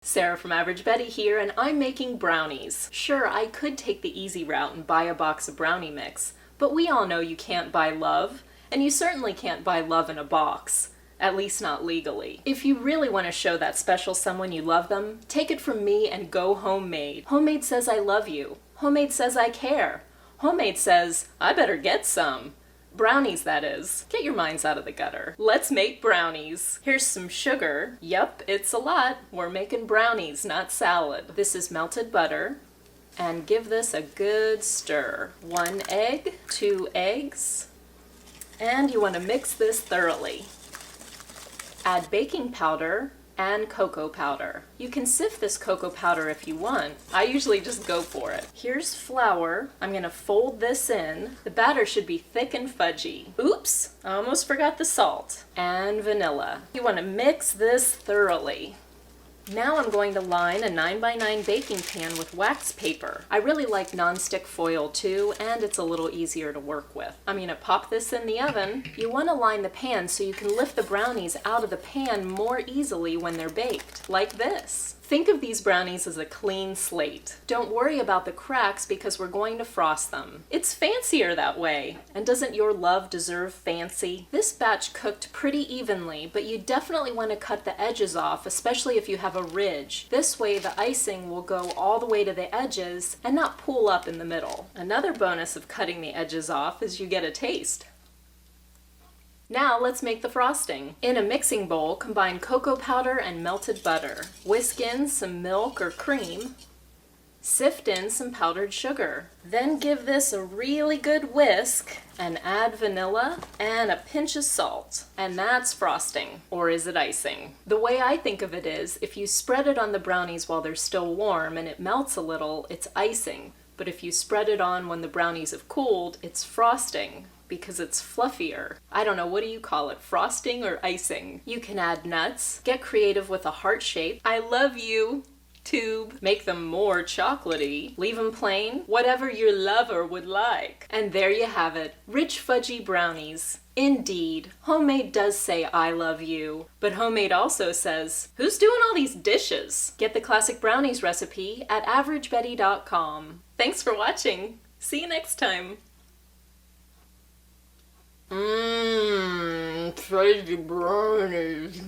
Sarah from Average Betty here, and I'm making brownies. Sure, I could take the easy route and buy a box of brownie mix, but we all know you can't buy love, and you certainly can't buy love in a box. At least not legally. If you really want to show that special someone you love them, take it from me and go homemade. Homemade says I love you. Homemade says I care. Homemade says, I better get some. Brownies, that is. Get your minds out of the gutter. Let's make brownies. Here's some sugar. Yep, it's a lot. We're making brownies, not salad. This is melted butter. And give this a good stir. 1 egg, 2 eggs. And you want to mix this thoroughly. Add baking powder and cocoa powder. You can sift this cocoa powder if you want. I usually just go for it. Here's flour. I'm gonna fold this in. The batter should be thick and fudgy. Oops, I almost forgot the salt. And vanilla. You wanna mix this thoroughly. Now I'm going to line a 9x9 baking pan with wax paper. I really like non-stick foil too, and it's a little easier to work with. I'm gonna pop this in the oven. You want to line the pan so you can lift the brownies out of the pan more easily when they're baked, like this. Think of these brownies as a clean slate. Don't worry about the cracks because we're going to frost them. It's fancier that way. And doesn't your love deserve fancy? This batch cooked pretty evenly, but you definitely want to cut the edges off, especially if you have a ridge. This way the icing will go all the way to the edges and not pool up in the middle. Another bonus of cutting the edges off is you get a taste. Now let's make the frosting. In a mixing bowl, combine cocoa powder and melted butter. Whisk in some milk or cream. Sift in some powdered sugar. Then give this a really good whisk and add vanilla and a pinch of salt. And that's frosting. Or is it icing? The way I think of it is, if you spread it on the brownies while they're still warm and it melts a little, it's icing. But if you spread it on when the brownies have cooled, it's frosting. Because it's fluffier. I don't know, what do you call it? Frosting or icing? You can add nuts. Get creative with a heart shape. I love you. Tube. Make them more chocolatey. Leave them plain. Whatever your lover would like. And there you have it. Rich fudgy brownies. Indeed. Homemade does say I love you. But Homemade also says, who's doing all these dishes? Get the classic brownies recipe at averagebetty.com. Thanks for watching. See you next time. Fudge Brownies.